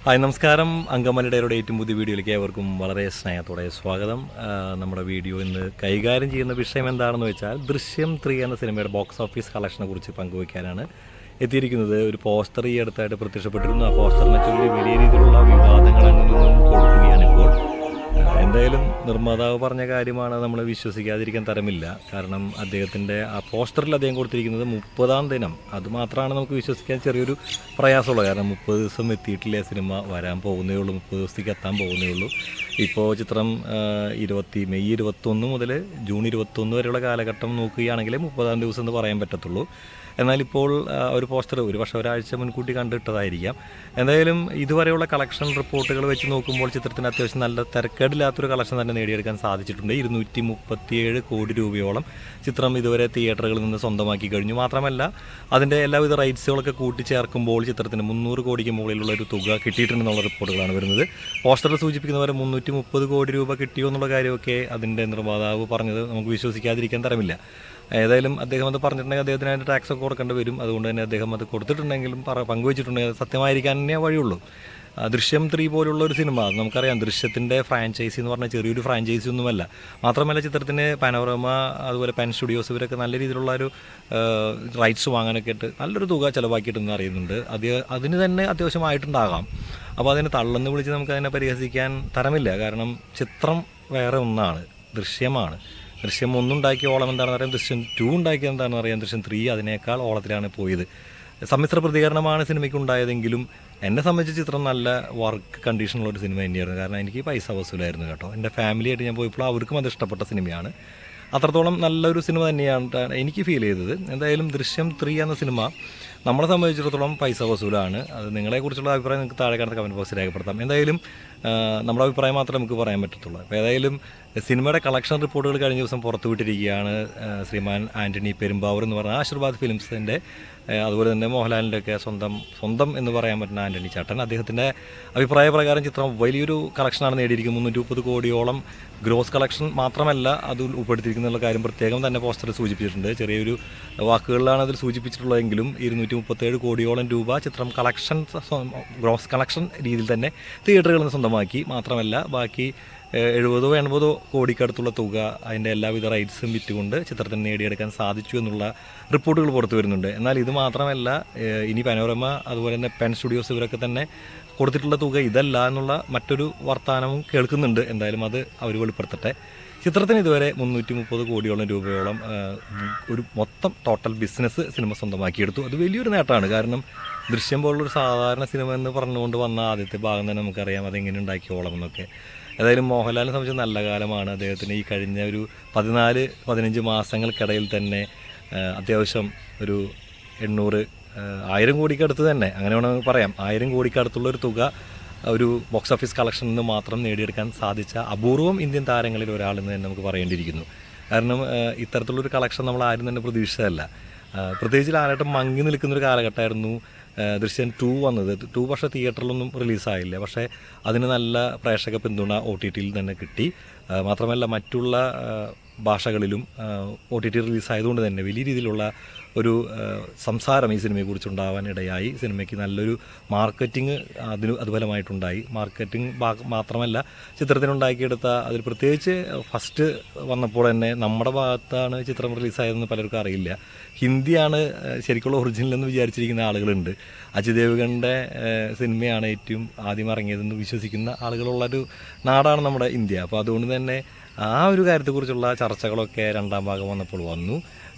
Hi നമസ്കാരം. അങ്കമാലിയുടെ ഏറ്റവും പുതിയ വീഡിയോയിലേക്ക് ഏവർക്കും വളരെ സ്നേഹത്തോടെ സ്വാഗതം. നമ്മുടെ വീഡിയോ ഇന്ന് കൈകാര്യം ചെയ്യുന്ന വിഷയം എന്താണെന്ന് വെച്ചാൽ ദൃശ്യം 3 എന്ന സിനിമയുടെ ബോക്സ് ഓഫീസ് കളക്ഷനെ കുറിച്ച് പങ്കുവയ്ക്കാനാണ് എത്തിയിരിക്കുന്നത്. ഒരു പോസ്റ്റർ ഈ അടുത്തായിട്ട് പ്രത്യക്ഷപ്പെട്ടിരുന്നു. ആ പോസ്റ്ററിനെ ചൊല്ലി വലിയ രീതിയിലുള്ള വിവാദങ്ങൾ അങ്ങനെയൊന്നും കൊടുക്കുകയാണ് ഇപ്പോൾ. എന്തായാലും നിർമ്മാതാവ് പറഞ്ഞ കാര്യമാണ്, നമ്മൾ വിശ്വസിക്കാതിരിക്കാൻ തരമില്ല. കാരണം അദ്ദേഹത്തിൻ്റെ ആ പോസ്റ്ററിൽ അദ്ദേഹം കൊടുത്തിരിക്കുന്നത് 30-ാം ദിനം, അതുമാത്രമാണ് നമുക്ക് വിശ്വസിക്കാൻ ചെറിയൊരു പ്രയാസമുള്ളത്. കാരണം 30 ദിവസം എത്തിയിട്ടില്ല, സിനിമ വരാൻ പോകുന്നേ ഉള്ളൂ, 30 ദിവസത്തേക്ക് എത്താൻ പോകുന്നേ ഉള്ളൂ. ഇപ്പോൾ ചിത്രം മെയ് 21 മുതൽ ജൂൺ 21 വരെയുള്ള കാലഘട്ടം നോക്കുകയാണെങ്കിൽ 30-ാം ദിവസം എന്ന് പറയാൻ പറ്റത്തുള്ളൂ. എന്നാലിപ്പോൾ ഒരു പോസ്റ്റർ ഒരു പക്ഷേ ഒരാഴ്ച മുൻകൂട്ടി കണ്ടിട്ടതായിരിക്കാം. എന്തായാലും ഇതുവരെയുള്ള കളക്ഷൻ റിപ്പോർട്ടുകൾ വെച്ച് നോക്കുമ്പോൾ ചിത്രത്തിന് അത്യാവശ്യം നല്ല തിരക്കേടില്ലാത്തൊരു കളക്ഷൻ തന്നെ നേടിയെടുക്കാൻ സാധിച്ചിട്ടുണ്ട്. 237 കോടി രൂപയോളം ചിത്രം ഇതുവരെ തിയേറ്ററുകളിൽ നിന്ന് സ്വന്തമാക്കി കഴിഞ്ഞു. മാത്രമല്ല അതിൻ്റെ എല്ലാവിധ റൈറ്റ്സുകളൊക്കെ കൂട്ടിച്ചേർക്കുമ്പോൾ ചിത്രത്തിന് 300 കോടിക്ക് മുകളിലുള്ള ഒരു തുക കിട്ടിയിട്ടുണ്ടെന്നുള്ള റിപ്പോർട്ടുകളാണ് വരുന്നത്. പോസ്റ്ററിൽ സൂചിപ്പിക്കുന്ന പോലെ 330 കോടി രൂപ കിട്ടിയോ എന്നുള്ള കാര്യമൊക്കെ അതിൻ്റെ നിർമ്മാതാവ് പറഞ്ഞത് നമുക്ക് വിശ്വസിക്കാതിരിക്കാൻ തരമില്ല. ഏതായാലും അദ്ദേഹം അത് പറഞ്ഞിട്ടുണ്ടെങ്കിൽ അദ്ദേഹത്തിന് അതിൻ്റെ ടാക്സ് ഒക്കെ കൊടുക്കേണ്ടി വരും. അതുകൊണ്ട് തന്നെ അദ്ദേഹം അത് കൊടുത്തിട്ടുണ്ടെങ്കിലും പങ്കുവച്ചിട്ടുണ്ടെങ്കിൽ സത്യമായിരിക്കാൻ തന്നെ വഴിയുള്ളൂ. ദൃശ്യം 3 പോലുള്ള ഒരു സിനിമ നമുക്കറിയാം, ദൃശ്യത്തിൻ്റെ ഫ്രാഞ്ചൈസി എന്ന് പറഞ്ഞാൽ ചെറിയൊരു ഫ്രാഞ്ചൈസി ഒന്നുമല്ല. മാത്രമല്ല ചിത്രത്തിന് പാനോരമ അതുപോലെ പെൻ സ്റ്റുഡിയോസ് ഇവരൊക്കെ നല്ല രീതിയിലുള്ള ഒരു റൈറ്റ്സ് വാങ്ങാനൊക്കെ ആയിട്ട് നല്ലൊരു തുക ചിലവാക്കിയിട്ടെന്ന് അറിയുന്നുണ്ട്. അതിന് തന്നെ അത്യാവശ്യമായിട്ടുണ്ടാകാം. അപ്പോൾ അതിനെ തള്ളെന്ന് വിളിച്ച് നമുക്കതിനെ പരിഹസിക്കാൻ തരമില്ല. കാരണം ചിത്രം വേറെ ഒന്നാണ്, ദൃശ്യമാണ്. ദൃശ്യം 1 ഉണ്ടാക്കിയ ഓളം എന്താണെന്ന് അറിയാം, ദൃശ്യം 2 ഉണ്ടാക്കിയത് എന്താണെന്ന് അറിയാം, ദൃശ്യം 3 അതിനേക്കാൾ ഓളത്തിലാണ് പോയത്. സമ്മിശ്ര പ്രതികരണമാണ് സിനിമയ്ക്ക് ഉണ്ടായതെങ്കിലും എന്നെ സംബന്ധിച്ച് ചിത്രം നല്ല വർക്ക് കണ്ടീഷനുള്ള ഒരു സിനിമ തന്നെയായിരുന്നു. കാരണം എനിക്ക് പൈസ വസൂലായിരുന്നു കേട്ടോ. എൻ്റെ ഫാമിലിയായിട്ട് ഞാൻ പോയപ്പോൾ അവർക്കും അത് ഇഷ്ടപ്പെട്ട സിനിമയാണ്. അത്രത്തോളം നല്ലൊരു സിനിമ തന്നെയാണ് എനിക്ക് ഫീൽ ചെയ്തത്. എന്തായാലും ദൃശ്യം 3 എന്ന സിനിമ നമ്മളെ സംബന്ധിച്ചിടത്തോളം പൈസ വസൂലാണ്. അത് നിങ്ങളെക്കുറിച്ചുള്ള അഭിപ്രായം നിങ്ങൾക്ക് താഴെ കാണുന്ന കമൻറ്റ് ബോക്സിൽ രേഖപ്പെടുത്താം. എന്തായാലും നമ്മുടെ അഭിപ്രായം മാത്രമേ നമുക്ക് പറയാൻ പറ്റത്തുള്ളൂ. അപ്പോൾ ഏതായാലും സിനിമയുടെ കളക്ഷൻ റിപ്പോർട്ടുകൾ കഴിഞ്ഞ ദിവസം പുറത്തുവിട്ടിരിക്കുകയാണ്. ശ്രീമാൻ ആൻ്റണി പെരുമ്പാവൂർ എന്ന് പറഞ്ഞ ആശീർവാദ് ഫിലിംസിൻ്റെ അതുപോലെ തന്നെ മോഹൻലാലിൻ്റെ ഒക്കെ സ്വന്തം എന്ന് പറയാൻ പറ്റുന്ന ആൻ്റണി ചേട്ടൻ, അദ്ദേഹത്തിൻ്റെ അഭിപ്രായ പ്രകാരം ചിത്രം വലിയൊരു കളക്ഷനാണ് നേടിയിരിക്കുന്നത്. 330 കോടിയോളം ഗ്രോസ് കളക്ഷൻ മാത്രമല്ല അത് ഉൾപ്പെടുത്തിയിരിക്കുന്ന കാര്യം പ്രത്യേകം തന്നെ പോസ്റ്ററിൽ സൂചിപ്പിച്ചിട്ടുണ്ട്. ചെറിയൊരു വാക്കുകളിലാണ് അതിൽ സൂചിപ്പിച്ചിട്ടുള്ളതെങ്കിലും 237 കോടിയോളം രൂപ ചിത്രം ഗ്രോസ് കളക്ഷൻ രീതിയിൽ തന്നെ തിയേറ്ററുകളിൽ നിന്ന് സ്വന്തമാക്കി. മാത്രമല്ല ബാക്കി 70-80 കോടിക്കടുത്തുള്ള തുക അതിൻ്റെ എല്ലാവിധ റൈറ്റ്സും വിറ്റുകൊണ്ട് ചിത്രത്തിന് നേടിയെടുക്കാൻ സാധിച്ചു എന്നുള്ള റിപ്പോർട്ടുകൾ പുറത്തു വരുന്നുണ്ട്. എന്നാൽ ഇത് മാത്രമല്ല, ഇനി പനോരമ അതുപോലെ തന്നെ പെൻ സ്റ്റുഡിയോസ് ഇവരൊക്കെ തന്നെ കൊടുത്തിട്ടുള്ള തുക ഇതല്ല എന്നുള്ള മറ്റൊരു വർത്തമാനവും കേൾക്കുന്നുണ്ട്. എന്തായാലും അത് അവർ വെളിപ്പെടുത്തട്ടെ. ചിത്രത്തിന് ഇതുവരെ 330 കോടിയോളം രൂപയോളം ഒരു മൊത്തം ടോട്ടൽ ബിസിനസ് സിനിമ സ്വന്തമാക്കിയെടുത്തു. അത് വലിയൊരു നേട്ടമാണ്. കാരണം ദൃശ്യം പോലുള്ളൊരു സാധാരണ സിനിമ എന്ന് പറഞ്ഞുകൊണ്ട് വന്ന ആദ്യത്തെ ഭാഗം തന്നെ നമുക്കറിയാം അതെങ്ങനെ ഉണ്ടാക്കിയോളം എന്നൊക്കെ. ഏതായാലും മോഹൻലാലിനെ സംബന്ധിച്ച് നല്ല കാലമാണ്. അദ്ദേഹത്തിന് ഈ കഴിഞ്ഞ ഒരു 14-15 മാസങ്ങൾക്കിടയിൽ തന്നെ അത്യാവശ്യം ഒരു 1000 കോടിക്കടുത്ത് തന്നെ, അങ്ങനെ വേണമെങ്കിൽ പറയാം, 1000 കോടിക്കടുത്തുള്ളൊരു തുക ഒരു ബോക്സ് ഓഫീസ് കളക്ഷനിൽ നിന്ന് മാത്രം നേടിയെടുക്കാൻ സാധിച്ച അപൂർവം ഇന്ത്യൻ താരങ്ങളിൽ ഒരാളെന്ന് തന്നെ നമുക്ക് പറയേണ്ടിയിരിക്കുന്നു. കാരണം ഇത്തരത്തിലുള്ളൊരു കളക്ഷൻ നമ്മൾ ആരും തന്നെ പ്രതീക്ഷിച്ചതല്ല. പ്രത്യേകിച്ച് ലാലേട്ടൻ മങ്ങി നിൽക്കുന്നൊരു കാലഘട്ടമായിരുന്നു ദൃശ്യം 2 വന്നത്. 2 പക്ഷേ തിയേറ്ററിലൊന്നും റിലീസായില്ല. പക്ഷേ അതിന് നല്ല പ്രേക്ഷക പിന്തുണ OTTയിൽ തന്നെ കിട്ടി. മാത്രമല്ല മറ്റുള്ള ഭാഷകളിലും OTT റിലീസായതുകൊണ്ട് തന്നെ വലിയ രീതിയിലുള്ള ഒരു സംസാരം ഈ സിനിമയെക്കുറിച്ചുണ്ടാവാൻ ഇടയായി. സിനിമയ്ക്ക് നല്ലൊരു മാർക്കറ്റിംഗ് അതുഫലമായിട്ടുണ്ടായി. മാർക്കറ്റിംഗ് മാത്രമല്ല ചിത്രത്തിനുണ്ടാക്കിയെടുത്ത അതിൽ പ്രത്യേകിച്ച് ഫസ്റ്റ് വന്നപ്പോൾ തന്നെ നമ്മുടെ ഭാഗത്താണ് ചിത്രം റിലീസായതെന്ന് പലർക്കും അറിയില്ല. ഹിന്ദിയാണ് ശരിക്കുള്ള ഒറിജിനൽ എന്ന് വിചാരിച്ചിരിക്കുന്ന ആളുകളുണ്ട്. അജയ് ദേവ്ഗണിൻ്റെ സിനിമയാണ് ഏറ്റവും ആദ്യം ഇറങ്ങിയതെന്ന് വിശ്വസിക്കുന്ന ആളുകളുള്ളൊരു നാടാണ് നമ്മുടെ ഇന്ത്യ. അപ്പോൾ അതുകൊണ്ട് തന്നെ ആ ഒരു കാര്യത്തെക്കുറിച്ചുള്ള ചർച്ചകളൊക്കെ 2ാം ഭാഗം വന്നപ്പോൾ വന്നു.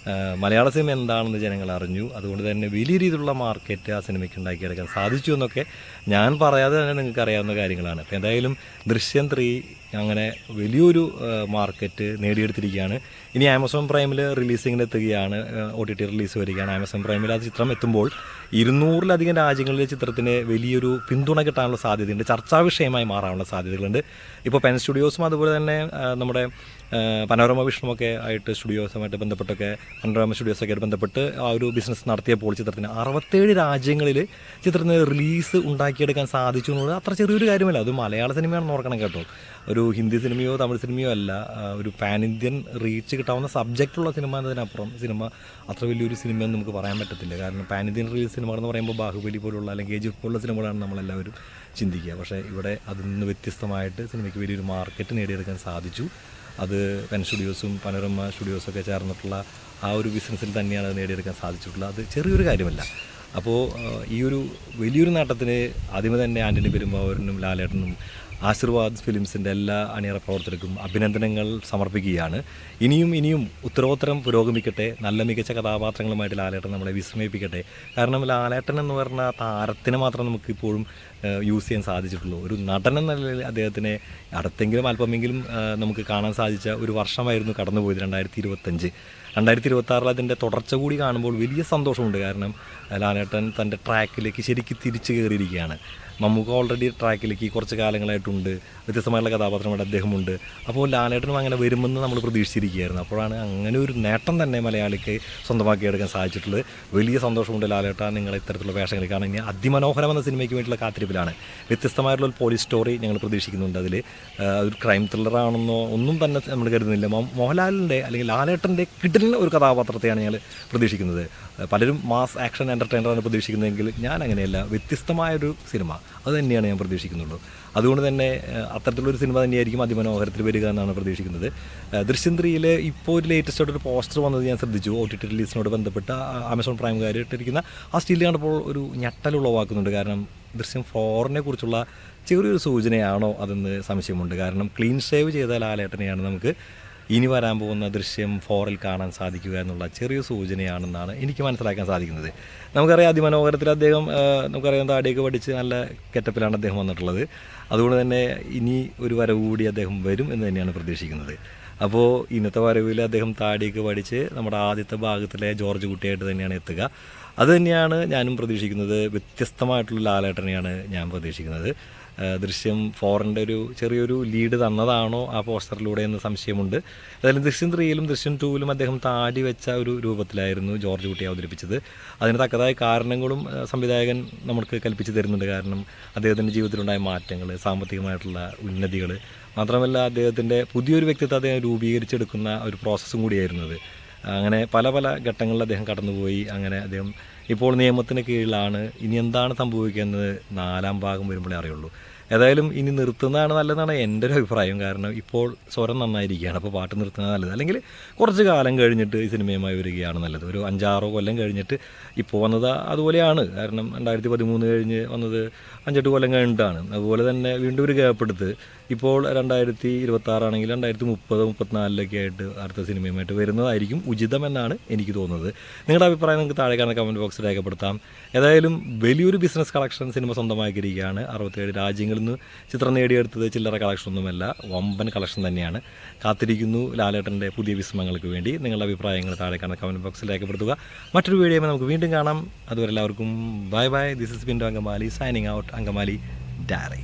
മലയാള സിനിമ എന്താണെന്ന് ജനങ്ങൾ അറിഞ്ഞു. അതുകൊണ്ട് തന്നെ വലിയ രീതിയിലുള്ള മാർക്കറ്റ് ആ സിനിമയ്ക്ക് ഉണ്ടാക്കിയെടുക്കാൻ സാധിച്ചു എന്നൊക്കെ ഞാൻ പറയാതെ തന്നെ നിങ്ങൾക്ക് അറിയാവുന്ന കാര്യങ്ങളാണ്. അപ്പോൾ എന്തായാലും ദൃശ്യം 3 അങ്ങനെ വലിയൊരു മാർക്കറ്റ് നേടിയെടുത്തിരിക്കുകയാണ്. ഇനി ആമസോൺ പ്രൈമിൽ റിലീസിങ്ങിന് എത്തുകയാണ്. OTT റിലീസ് വരികയാണ്. ആമസോൺ പ്രൈമിൽ ആ ചിത്രം എത്തുമ്പോൾ 200-ലധികം രാജ്യങ്ങളിലെ ചിത്രത്തിന് വലിയൊരു പിന്തുണ കിട്ടാനുള്ള സാധ്യതയുണ്ട്. ചർച്ചാ വിഷയമായി മാറാനുള്ള സാധ്യതകളുണ്ട്. ഇപ്പോൾ പെൻ സ്റ്റുഡിയോസും അതുപോലെ തന്നെ നമ്മുടെ പനോരമ വിഷ്ണുവൊക്കെ ആയിട്ട് സ്റ്റുഡിയോസുമായിട്ട് ബന്ധപ്പെട്ടൊക്കെ പനോരമ സ്റ്റുഡിയോസൊക്കെ ആയിട്ട് ബന്ധപ്പെട്ട് ആ ഒരു ബിസിനസ് നടത്തിയപ്പോൾ ചിത്രത്തിന് 67 രാജ്യങ്ങളിൽ ചിത്രത്തിന് റിലീസ് ഉണ്ടാക്കിയെടുക്കാൻ സാധിച്ചു എന്നുള്ളത് അത്ര ചെറിയൊരു കാര്യമല്ല. അത് മലയാള സിനിമയാണെന്ന് ഓർക്കണം കേട്ടോ. ഒരു ഹിന്ദി സിനിമയോ തമിഴ് സിനിമയോ അല്ല, ഒരു പാൻ ഇന്ത്യൻ റീച്ച് കിട്ടാവുന്ന സബ്ജക്റ്റുള്ള സിനിമ എന്നതിനപ്പുറം സിനിമ അത്ര വലിയൊരു സിനിമയെന്ന് നമുക്ക് പറയാൻ പറ്റത്തില്ല. കാരണം പാൻ ഇന്ത്യൻ റിലീസ് സിനിമകളെന്ന് പറയുമ്പോൾ ബാഹുബലി പോലുള്ള അല്ലെങ്കിൽ KGF പോലുള്ള സിനിമകളാണ് നമ്മളെല്ലാവരും ചിന്തിക്കുക. പക്ഷേ ഇവിടെ അതിൽ നിന്ന് വ്യത്യസ്തമായിട്ട് സിനിമയ്ക്ക് വലിയൊരു മാർക്കറ്റ് നേടിയെടുക്കാൻ സാധിച്ചു. അത് പെൻ സ്റ്റുഡിയോസും പനോരമ സ്റ്റുഡിയോസൊക്കെ ചേർന്നിട്ടുള്ള ആ ഒരു ബിസിനസ്സിൽ തന്നെയാണ് അത് നേടിയെടുക്കാൻ സാധിച്ചിട്ടുള്ളത്. അത് ചെറിയൊരു കാര്യമല്ല. അപ്പോൾ ഈ ഒരു വലിയൊരു നേട്ടത്തിന് ആദ്യമേ തന്നെ ആൻ്റണി പെരുമ്പാവൂരിനും ലാലേട്ടനും ആശീർവാദ് ഫിലിംസിൻ്റെ എല്ലാ അണിയറ പ്രവർത്തകർക്കും അഭിനന്ദനങ്ങൾ സമർപ്പിക്കുകയാണ്. ഇനിയും ഉത്തരോത്തരം പുരോഗമിക്കട്ടെ. നല്ല മികച്ച കഥാപാത്രങ്ങളുമായിട്ട് ലാലേട്ടൻ നമ്മളെ വിസ്മയിപ്പിക്കട്ടെ. കാരണം ലാലേട്ടൻ എന്ന് പറഞ്ഞ താരത്തിനെ മാത്രം നമുക്കിപ്പോഴും യൂസ് ചെയ്യാൻ സാധിച്ചിട്ടുള്ളൂ. ഒരു നടൻ എന്ന നിലയിൽ അദ്ദേഹത്തിനെ അടുത്തെങ്കിലും അല്പമെങ്കിലും നമുക്ക് കാണാൻ സാധിച്ച ഒരു വർഷമായിരുന്നു കടന്നുപോയത് 2025. 2026 അതിൻ്റെ തുടർച്ച കൂടി കാണുമ്പോൾ വലിയ സന്തോഷമുണ്ട്. കാരണം ലാലേട്ടൻ തൻ്റെ ട്രാക്കിലേക്ക് ശരിക്കും തിരിച്ചു കയറിയിരിക്കുകയാണ്. മമ്മൂക്ക ഓൾറെഡി ട്രാക്കിലേക്ക് കുറച്ച് കാലങ്ങളായിട്ടുണ്ട്. വ്യത്യസ്തമായുള്ള കഥാപാത്രമായിട്ട് അദ്ദേഹമുണ്ട്. അപ്പോൾ ലാലേട്ടനും അങ്ങനെ വരുമെന്ന് നമ്മൾ പ്രതീക്ഷിച്ചിരിക്കുകയായിരുന്നു. അപ്പോഴാണ് അങ്ങനെ ഒരു നേട്ടം തന്നെ മലയാളിക്ക് സ്വന്തമാക്കിയെടുക്കാൻ സാധിച്ചിട്ടുള്ളത്. വലിയ സന്തോഷമുണ്ട് ലാലേട്ട, നിങ്ങൾ ഇത്തരത്തിലുള്ള വേഷങ്ങൾ കാണാൻ. ഇനി അതിമനോഹരം എന്ന സിനിമയ്ക്ക് വേണ്ടിയിട്ടുള്ള കാത്തിരിപ്പിലാണ്. വ്യത്യസ്തമായിട്ടുള്ള ഒരു പോലീസ് സ്റ്റോറി ഞങ്ങൾ പ്രതീക്ഷിക്കുന്നുണ്ട്. അതിൽ ഒരു ക്രൈം ത്രില്ലറാണെന്നോ ഒന്നും തന്നെ നമ്മൾ കരുതുന്നില്ല. മോഹൻലാലിൻ്റെ അല്ലെങ്കിൽ ലാലേട്ടൻ്റെ കിടലിന് ഒരു കഥാപാത്രത്തെയാണ് ഞങ്ങൾ പ്രതീക്ഷിക്കുന്നത്. പലരും മാസ് ആക്ഷൻ എൻ്റർടൈനറാണ് പ്രതീക്ഷിക്കുന്നതെങ്കിൽ ഞാൻ അങ്ങനെയല്ല. വ്യത്യസ്തമായൊരു സിനിമ അത് തന്നെയാണ് ഞാൻ പ്രതീക്ഷിക്കുന്നുള്ളൂ. അതുകൊണ്ട് തന്നെ അത്തരത്തിലുള്ളൊരു സിനിമ തന്നെയായിരിക്കും അതിമനോഹരത്തിൽ വരിക എന്നാണ് പ്രതീക്ഷിക്കുന്നത്. ദൃശ്യം 3 ഇപ്പോൾ ഒരു ലേറ്റസ്റ്റ് ആയിട്ടൊരു പോസ്റ്റർ വന്നത് ഞാൻ ശ്രദ്ധിച്ചു. OTT റിലീസിനോട് ബന്ധപ്പെട്ട് ആമസോൺ പ്രൈമുകാർ ഇട്ടിരിക്കുന്ന ആ സ്റ്റിൽ കണ്ടപ്പോൾ ഒരു ഞെട്ടലുളവാക്കുന്നുണ്ട്. കാരണം ദൃശ്യം 4നെ കുറിച്ചുള്ള ചെറിയൊരു സൂചനയാണോ അതെന്ന് സംശയമുണ്ട്. കാരണം ക്ലീൻ ഷേവ് ചെയ്ത ലാലേട്ടനെയാണ് നമുക്ക് ഇനി വരാൻ പോകുന്ന ദൃശ്യം 4ൽ കാണാൻ സാധിക്കുക എന്നുള്ള ചെറിയ സൂചനയാണെന്നാണ് എനിക്ക് മനസ്സിലാക്കാൻ സാധിക്കുന്നത്. നമുക്കറിയാം അതിമനോഹരത്തിൽ അദ്ദേഹം നമുക്കറിയാം താടിയൊക്കെ പഠിച്ച് നല്ല ഗെറ്റപ്പിലാണ് അദ്ദേഹം വന്നിട്ടുള്ളത്. അതുകൊണ്ട് തന്നെ ഇനി ഒരു വരവ് കൂടി അദ്ദേഹം വരും എന്ന് തന്നെയാണ് പ്രതീക്ഷിക്കുന്നത്. അപ്പോൾ ഇന്നത്തെ വരവിൽ അദ്ദേഹം താടിയൊക്കെ പഠിച്ച് നമ്മുടെ ആദ്യത്തെ ഭാഗത്തിലെ ജോർജ് കുട്ടിയായിട്ട് തന്നെയാണ് എത്തുക. അതുതന്നെയാണ് ഞാനും പ്രതീക്ഷിക്കുന്നത്. വ്യത്യസ്തമായിട്ടുള്ള ലാലേട്ടനെയാണ് ഞാൻ പ്രതീക്ഷിക്കുന്നത്. ദൃശ്യം 4ൻ്റെ ഒരു ചെറിയൊരു ലീഡ് തന്നതാണോ ആ പോസ്റ്ററിലൂടെ എന്ന് സംശയമുണ്ട്. അതായത് ദൃശ്യം 3ലും ദൃശ്യം 2ലും അദ്ദേഹം താടി വെച്ച ഒരു രൂപത്തിലായിരുന്നു ജോർജ് കുട്ടി അവതരിപ്പിച്ചത്. അതിന് തക്കതായ കാരണങ്ങളും സംവിധായകൻ നമുക്ക് കൽപ്പിച്ച് തരുന്നുണ്ട്. കാരണം അദ്ദേഹത്തിൻ്റെ ജീവിതത്തിലുണ്ടായ മാറ്റങ്ങൾ, സാമ്പത്തികമായിട്ടുള്ള ഉന്നതികൾ, മാത്രമല്ല അദ്ദേഹത്തിൻ്റെ പുതിയൊരു വ്യക്തിത്വം അദ്ദേഹം രൂപീകരിച്ചെടുക്കുന്ന ഒരു പ്രോസസ്സും കൂടിയായിരുന്നത്. അങ്ങനെ പല ഘട്ടങ്ങളിൽ അദ്ദേഹം കടന്നുപോയി. അങ്ങനെ അദ്ദേഹം ഇപ്പോൾ നിയമത്തിന് കീഴിലാണ്. ഇനി എന്താണ് സംഭവിക്കുന്നത് 4ാം ഭാഗം വരുമ്പോഴേ അറിയുള്ളൂ. ഏതായാലും ഇനി നിർത്തുന്നതാണ് നല്ലതെന്നാണ് എൻ്റെ ഒരു അഭിപ്രായം. കാരണം ഇപ്പോൾ സ്വരം നന്നായിരിക്കുകയാണ്. അപ്പോൾ പാട്ട് നിർത്തുന്നത് നല്ലത്. അല്ലെങ്കിൽ കുറച്ച് കാലം കഴിഞ്ഞിട്ട് ഈ സിനിമയുമായി വരികയാണ് നല്ലത്. ഒരു 5-6 കൊല്ലം കഴിഞ്ഞിട്ട് ഇപ്പോൾ വന്നത് അതുപോലെയാണ്. കാരണം 2013 കഴിഞ്ഞ് വന്നത് 5-8 കൊല്ലം കഴിഞ്ഞിട്ടാണ്. അതുപോലെ തന്നെ വീണ്ടും ഒരു ഗ്യാപ്പ് എടുത്ത് ഇപ്പോൾ 2026 ആണെങ്കിൽ 2030-34 ആയിട്ട് അടുത്ത സിനിമയുമായിട്ട് വരുന്നതായിരിക്കും ഉചിതമെന്നാണ് എനിക്ക് തോന്നുന്നത്. നിങ്ങളുടെ അഭിപ്രായം നിങ്ങൾക്ക് താഴെ കാണുന്ന കമൻറ്റ് ബോക്സിൽ രേഖപ്പെടുത്താം. ഏതായാലും വലിയൊരു ബിസിനസ് കളക്ഷൻ സിനിമ സ്വന്തമാക്കിയിരിക്കുകയാണ്. 67 രാജ്യങ്ങളിൽ നിന്ന് ചിത്രം നേടിയെടുത്തത് ചില്ലറ കളക്ഷനൊന്നുമല്ല, വമ്പൻ കളക്ഷൻ തന്നെയാണ്. കാത്തിരിക്കുന്നു ലാലേട്ടൻ്റെ പുതിയ വിസ്മയങ്ങൾക്ക് വേണ്ടി. നിങ്ങളുടെ അഭിപ്രായങ്ങൾ താഴെ കാണുന്ന കമൻറ്റ് ബോക്സിൽ രേഖപ്പെടുത്തുക. മറ്റൊരു വീഡിയോയിൽ നമുക്ക് വീണ്ടും കാണാം. അതുവരെ എല്ലാവർക്കും bye. This is Bindu Angamaly signing out. Angamaly diary.